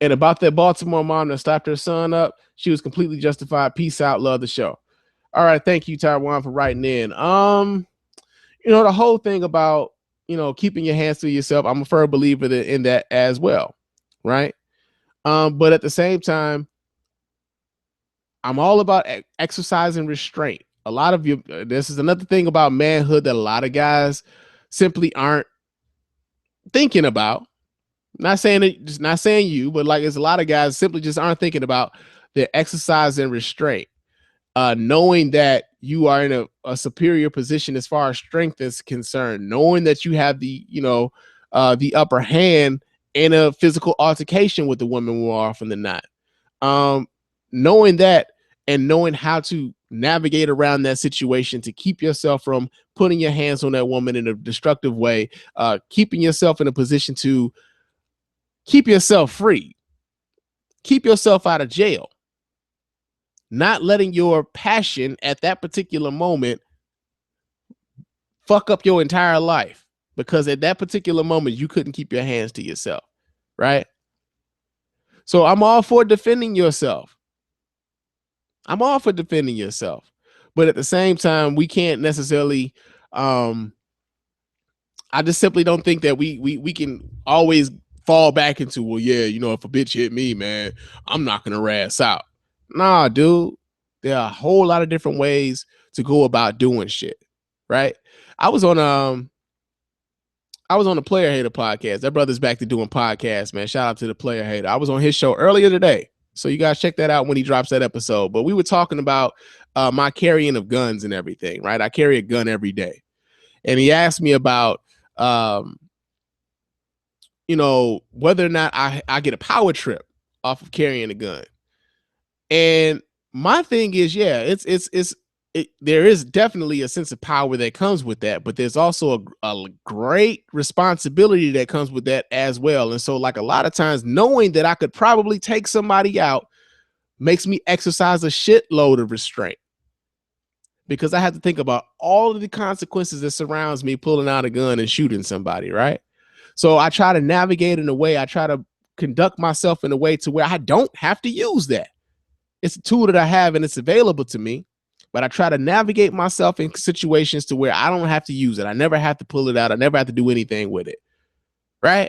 And about that Baltimore mom that slapped her son up, she was completely justified. Peace out. Love the show. All right. Thank you, Taiwan, for writing in. The whole thing about, keeping your hands to yourself, I'm a firm believer in that as well. Right. But at the same time, I'm all about exercising restraint. A lot of you, this is another thing about manhood that a lot of guys simply aren't thinking about. Not saying it, just not saying you, but like there's a lot of guys simply just aren't thinking about their exercise and restraint. Knowing that you are in a superior position as far as strength is concerned, knowing that you have the upper hand in a physical altercation with the woman more often than not. Knowing that and knowing how to navigate around that situation to keep yourself from putting your hands on that woman in a destructive way, keeping yourself in a position to keep yourself free, keep yourself out of jail, not letting your passion at that particular moment fuck up your entire life, because at that particular moment you couldn't keep your hands to yourself, right? So I'm all for defending yourself. I'm all for defending yourself. But at the same time, we can't necessarily I just simply don't think that we can always fall back into, well, yeah, if a bitch hit me, man, I'm knocking her ass out. Nah, dude. There are a whole lot of different ways to go about doing shit, right? I was on the Player Hater podcast. That brother's back to doing podcasts, man. Shout out to the Player Hater. I was on his show earlier today, so you guys check that out when he drops that episode. But we were talking about my carrying of guns and everything, right? I carry a gun every day, and he asked me about whether or not I get a power trip off of carrying a gun. And my thing is, yeah, there is definitely a sense of power that comes with that, but there's also a great responsibility that comes with that as well. And so, like, a lot of times, knowing that I could probably take somebody out makes me exercise a shitload of restraint, because I have to think about all of the consequences that surrounds me pulling out a gun and shooting somebody, right? So I try to navigate in a way, I try to conduct myself in a way to where I don't have to use that. It's a tool that I have and it's available to me, but I try to navigate myself in situations to where I don't have to use it. I never have to pull it out. I never have to do anything with it. Right?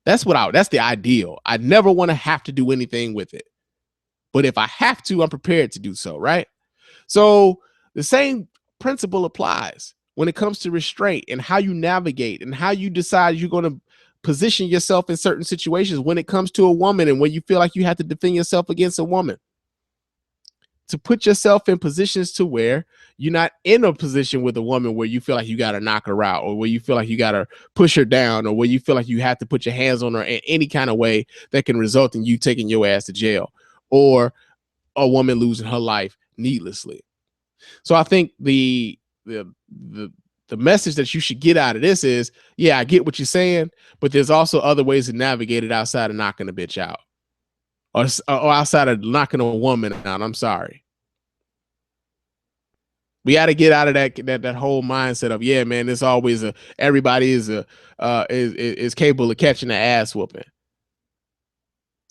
That's the ideal. I never want to have to do anything with it. But if I have to, I'm prepared to do so, right? So the same principle applies when it comes to restraint and how you navigate and how you decide you're going to position yourself in certain situations when it comes to a woman and when you feel like you have to defend yourself against a woman. To put yourself in positions to where you're not in a position with a woman where you feel like you got to knock her out, or where you feel like you got to push her down, or where you feel like you have to put your hands on her in any kind of way that can result in you taking your ass to jail, or a woman losing her life needlessly. So I think the message that you should get out of this is, yeah, I get what you're saying, but there's also other ways to navigate it outside of knocking a bitch out. Or outside of knocking a woman out. I'm sorry. We got to get out of that whole mindset of, yeah, man, there's always everybody is capable of catching an ass whooping.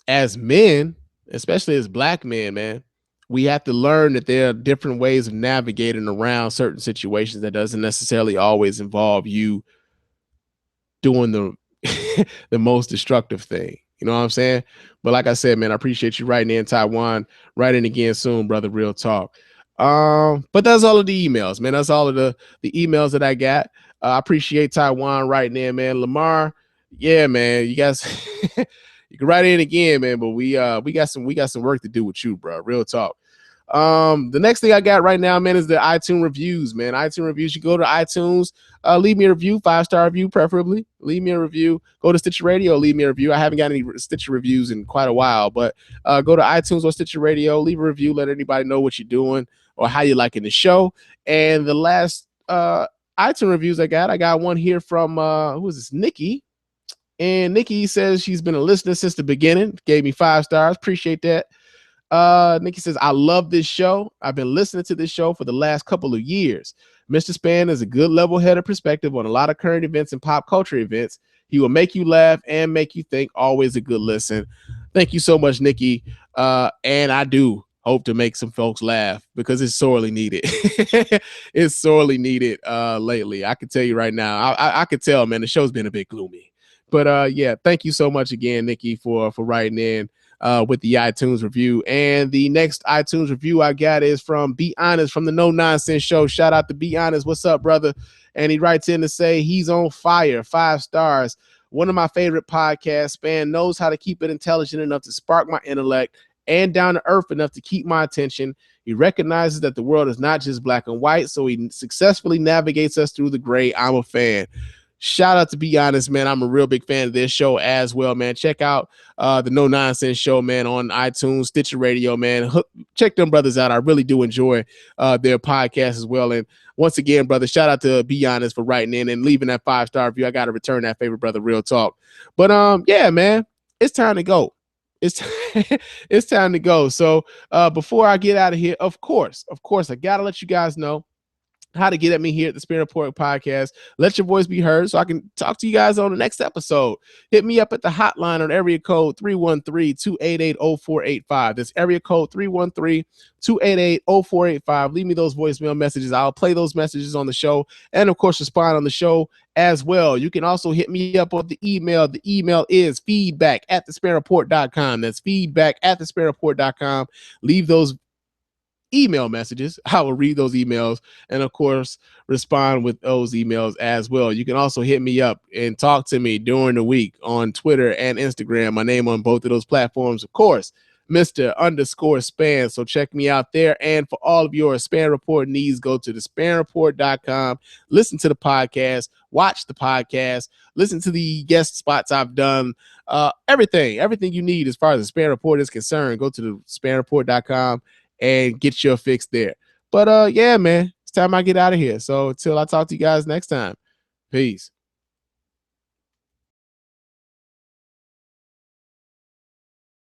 As men, especially as black men, man, we have to learn that there are different ways of navigating around certain situations that doesn't necessarily always involve you doing the the most destructive thing. You know what I'm saying? But like I said, man, I appreciate you writing in, Taiwan. Write in again soon, brother. Real talk. But that's all of the emails, man. That's all of the emails that I got. I appreciate Taiwan writing in, man. Lamar, yeah, man. You guys, you can write in again, man. But we got some work to do with you, bro. Real talk. The next thing I got right now, man, is the iTunes reviews, man. iTunes reviews. You go to iTunes, leave me a review, 5-star review, preferably. Leave me a review. Go to Stitcher Radio, leave me a review. I haven't got any Stitcher reviews in quite a while, but go to iTunes or Stitcher Radio, leave a review, let anybody know what you're doing or how you're liking the show. And the last iTunes reviews I got one here from who is this? Nikki. And Nikki says she's been a listener since the beginning. Gave me 5 stars. Appreciate that. Nikki says, I love this show. I've been listening to this show for the last couple of years. Mr. Spann is a good level-headed perspective on a lot of current events and pop culture events. He will make you laugh and make you think. Always a good listen. Thank you so much, Nikki. And I do hope to make some folks laugh because it's sorely needed. It's sorely needed lately. I can tell you right now. I could tell, man, the show's been a bit gloomy. But yeah, thank you so much again, Nikki, for writing in with the iTunes review. And the next iTunes review I got is from Be Honest from the No Nonsense Show. Shout out to Be Honest. What's up, brother? And he writes in to say he's on fire, 5 stars. One of my favorite podcasts. Spann knows how to keep it intelligent enough to spark my intellect and down to earth enough to keep my attention. He recognizes that the world is not just black and white, so he successfully navigates us through the gray. I'm a fan. Shout out to Be Honest, man. I'm a real big fan of this show as well, man. Check out the No Nonsense Show, man, on iTunes, Stitcher Radio, man. Check them brothers out. I really do enjoy their podcast as well. And once again, brother, shout out to Be Honest for writing in and leaving that 5-star review. I got to return that favor, brother. Real talk. But yeah, man, it's time to go. It's it's time to go. So before I get out of here, of course, I gotta let you guys know how to get at me here at the Spann Report Podcast. Let your voice be heard so I can talk to you guys on the next episode. Hit me up at the hotline on area code 313-288-0485. That's area code 313-288-0485. Leave me those voicemail messages. I'll play those messages on the show and, of course, respond on the show as well. You can also hit me up on the email. The email is feedback@thespannreport.com. That's feedback@thespannreport.com. Leave those email messages. I will read those emails and, of course, respond with those emails as well. You can also hit me up and talk to me during the week on Twitter and Instagram. My name on both of those platforms, of course, Mr._Spann. So check me out there. And for all of your Spann Report needs, go to thespannreport.com. Listen to the podcast, watch the podcast, listen to the guest spots I've done. Everything you need as far as the Spann Report is concerned, go to the spannreport.com and get your fix there. But yeah, man, it's time I get out of here. So until I talk to you guys next time, peace.